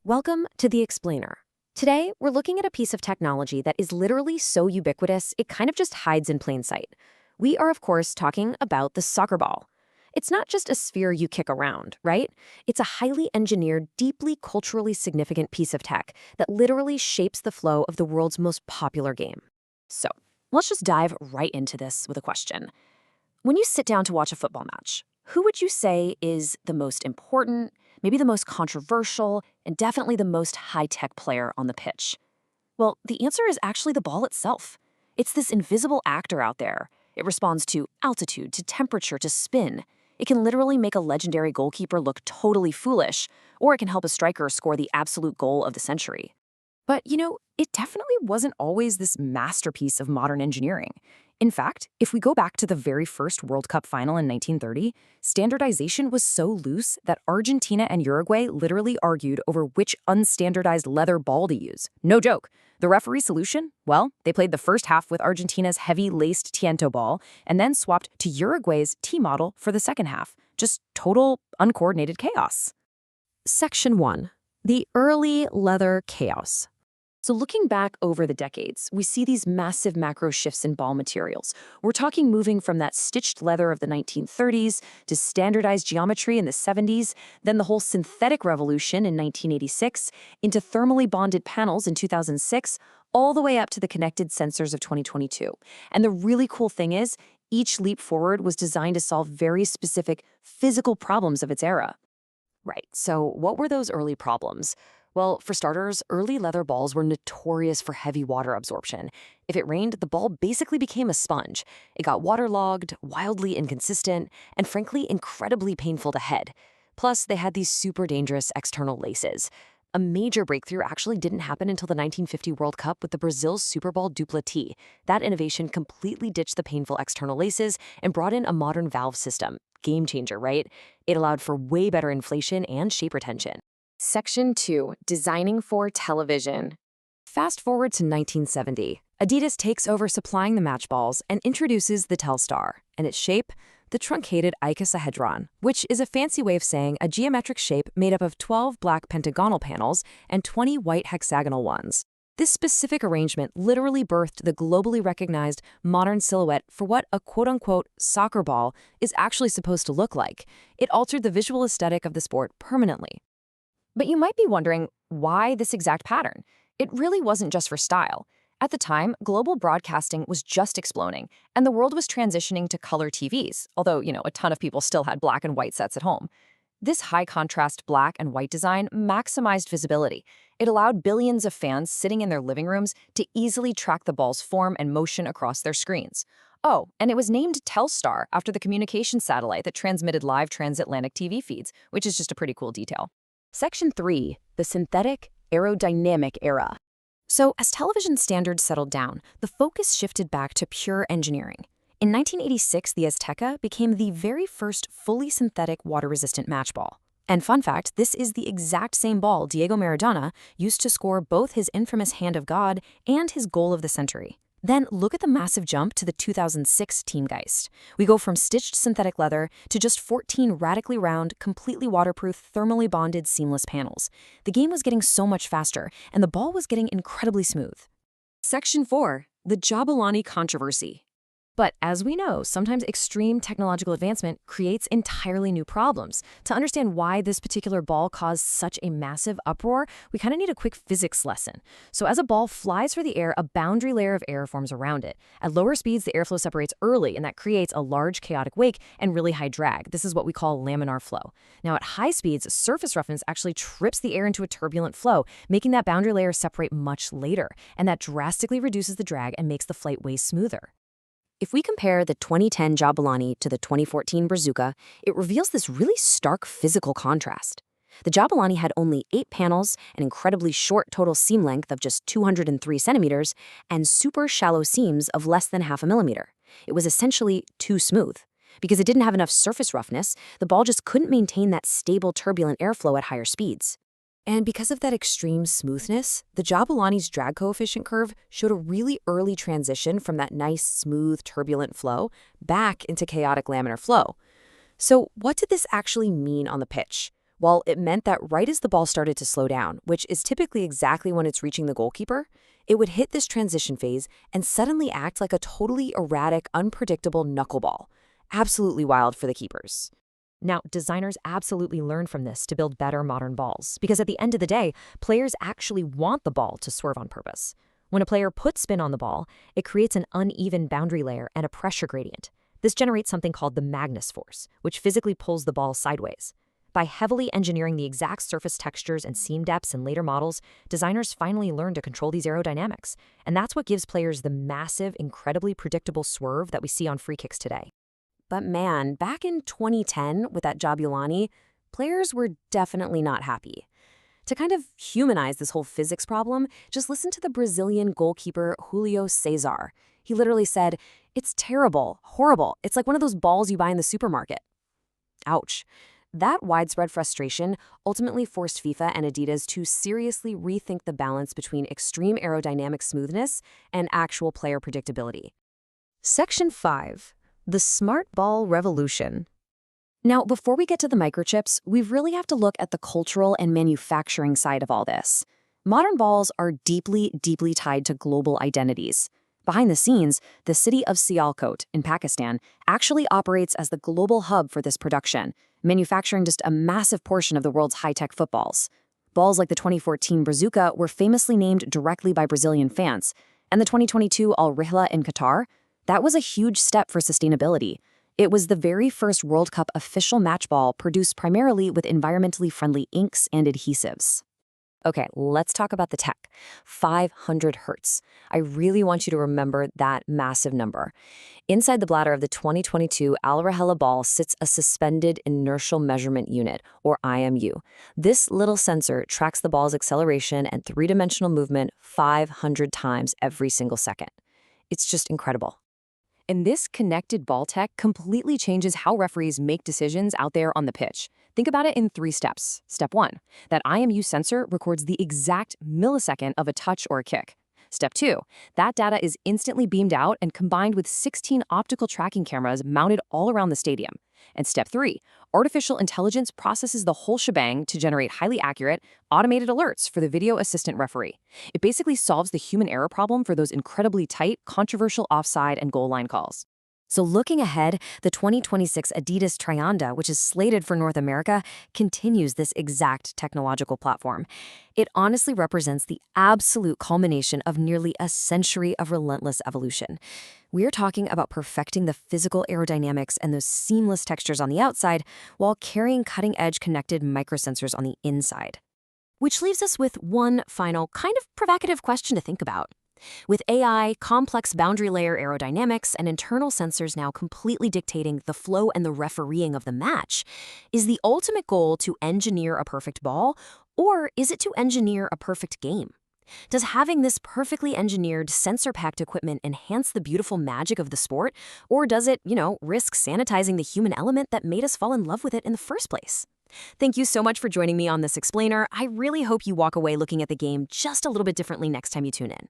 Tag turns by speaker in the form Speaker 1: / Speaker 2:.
Speaker 1: Welcome to The Explainer. Today, we're looking at a piece of technology that is literally so ubiquitous, it kind of just hides in plain sight. We are, of course, talking about the soccer ball. It's not just a sphere you kick around, right? It's a highly engineered, deeply culturally significant piece of tech that literally shapes the flow of the world's most popular game. So, let's just dive right into this with a question. When you sit down to watch a football match, who would you say is the most important, maybe the most controversial, and definitely the most high-tech player on the pitch? Well, the answer is actually the ball itself. It's this invisible actor out there. It responds to altitude, to temperature, to spin. It can literally make a legendary goalkeeper look totally foolish, or it can help a striker score the absolute goal of the century. But, it definitely wasn't always this masterpiece of modern engineering. In fact, if we go back to the very first World Cup final in 1930, standardization was so loose that Argentina and Uruguay literally argued over which unstandardized leather ball to use. No joke. The referee's solution? Well, they played the first half with Argentina's heavy-laced Tiento ball and then swapped to Uruguay's T model for the second half. Just total uncoordinated chaos. Section 1. The early leather chaos. So looking back over the decades, we see these massive macro shifts in ball materials. We're talking moving from that stitched leather of the 1930s to standardized geometry in the 70s, then the whole synthetic revolution in 1986, into thermally bonded panels in 2006, all the way up to the connected sensors of 2022. And the really cool thing is, each leap forward was designed to solve very specific physical problems of its era. Right, so what were those early problems? Well, for starters, early leather balls were notorious for heavy water absorption. If it rained, the ball basically became a sponge. It got waterlogged, wildly inconsistent, and frankly, incredibly painful to head. Plus, they had these super dangerous external laces. A major breakthrough actually didn't happen until the 1950 World Cup with the Brazil Super Ball Dupla T. That innovation completely ditched the painful external laces and brought in a modern valve system. Game changer, right? It allowed for way better inflation and shape retention. Section 2. Designing for television. Fast forward to 1970. Adidas takes over supplying the match balls and introduces the Telstar, and its shape, the truncated icosahedron, which is a fancy way of saying a geometric shape made up of 12 black pentagonal panels and 20 white hexagonal ones. This specific arrangement literally birthed the globally recognized modern silhouette for what a quote-unquote soccer ball is actually supposed to look like. It altered the visual aesthetic of the sport permanently. But you might be wondering why this exact pattern. It really wasn't just for style. At the time, global broadcasting was just exploding, and the world was transitioning to color TVs, although, a ton of people still had black and white sets at home. This high-contrast black and white design maximized visibility. It allowed billions of fans sitting in their living rooms to easily track the ball's form and motion across their screens. Oh, and it was named Telstar after the communications satellite that transmitted live transatlantic TV feeds, which is just a pretty cool detail. Section 3. The synthetic aerodynamic era. So, as television standards settled down, the focus shifted back to pure engineering. In 1986, the Azteca became the very first fully synthetic water-resistant match ball. And fun fact, this is the exact same ball Diego Maradona used to score both his infamous Hand of God and his goal of the century. Then look at the massive jump to the 2006 Teamgeist. We go from stitched synthetic leather to just 14 radically round, completely waterproof, thermally bonded, seamless panels. The game was getting so much faster, and the ball was getting incredibly smooth. Section 4. The Jabulani Controversy. But as we know, sometimes extreme technological advancement creates entirely new problems. To understand why this particular ball caused such a massive uproar, we kind of need a quick physics lesson. So as a ball flies through the air, a boundary layer of air forms around it. At lower speeds, the airflow separates early, and that creates a large chaotic wake and really high drag. This is what we call laminar flow. Now at high speeds, surface roughness actually trips the air into a turbulent flow, making that boundary layer separate much later, and that drastically reduces the drag and makes the flight way smoother. If we compare the 2010 Jabulani to the 2014 Brazuca, it reveals this really stark physical contrast. The Jabulani had only 8 panels, an incredibly short total seam length of just 203 centimeters, and super shallow seams of less than half a millimeter. It was essentially too smooth. Because it didn't have enough surface roughness, the ball just couldn't maintain that stable turbulent airflow at higher speeds. And because of that extreme smoothness, the Jabulani's drag coefficient curve showed a really early transition from that nice, smooth, turbulent flow back into chaotic laminar flow. So what did this actually mean on the pitch? Well, it meant that right as the ball started to slow down, which is typically exactly when it's reaching the goalkeeper, it would hit this transition phase and suddenly act like a totally erratic, unpredictable knuckleball. Absolutely wild for the keepers. Now, designers absolutely learned from this to build better modern balls, because at the end of the day, players actually want the ball to swerve on purpose. When a player puts spin on the ball, it creates an uneven boundary layer and a pressure gradient. This generates something called the Magnus force, which physically pulls the ball sideways. By heavily engineering the exact surface textures and seam depths in later models, designers finally learned to control these aerodynamics, and that's what gives players the massive, incredibly predictable swerve that we see on free kicks today. But man, back in 2010 with that Jabulani, players were definitely not happy. To kind of humanize this whole physics problem, just listen to the Brazilian goalkeeper Julio Cesar. He literally said, "It's terrible, horrible. It's like one of those balls you buy in the supermarket." Ouch. That widespread frustration ultimately forced FIFA and Adidas to seriously rethink the balance between extreme aerodynamic smoothness and actual player predictability. Section 5. The Smart Ball Revolution. Now, before we get to the microchips, we really have to look at the cultural and manufacturing side of all this. Modern balls are deeply, deeply tied to global identities. Behind the scenes, the city of Sialkot in Pakistan actually operates as the global hub for this production, manufacturing just a massive portion of the world's high-tech footballs. Balls like the 2014 Brazuca were famously named directly by Brazilian fans, and the 2022 Al Rihla in Qatar, that was a huge step for sustainability. It was the very first World Cup official match ball produced primarily with environmentally friendly inks and adhesives. Okay, let's talk about the tech. 500 hertz. I really want you to remember that massive number. Inside the bladder of the 2022 Al Rahela ball sits a suspended inertial measurement unit, or IMU. This little sensor tracks the ball's acceleration and three-dimensional movement 500 times every single second. It's just incredible. And this connected ball tech completely changes how referees make decisions out there on the pitch. Think about it in 3 steps. Step 1, that IMU sensor records the exact millisecond of a touch or a kick. Step 2, that data is instantly beamed out and combined with 16 optical tracking cameras mounted all around the stadium. And step 3, artificial intelligence processes the whole shebang to generate highly accurate, automated alerts for the video assistant referee. It basically solves the human error problem for those incredibly tight, controversial offside and goal line calls. So looking ahead, the 2026 Adidas Trianda, which is slated for North America, continues this exact technological platform. It honestly represents the absolute culmination of nearly a century of relentless evolution. We're talking about perfecting the physical aerodynamics and those seamless textures on the outside while carrying cutting-edge connected microsensors on the inside. Which leaves us with one final, kind of provocative question to think about. With AI, complex boundary layer aerodynamics, and internal sensors now completely dictating the flow and the refereeing of the match, is the ultimate goal to engineer a perfect ball, or is it to engineer a perfect game? Does having this perfectly engineered, sensor-packed equipment enhance the beautiful magic of the sport, or does it, risk sanitizing the human element that made us fall in love with it in the first place? Thank you so much for joining me on this explainer. I really hope you walk away looking at the game just a little bit differently next time you tune in.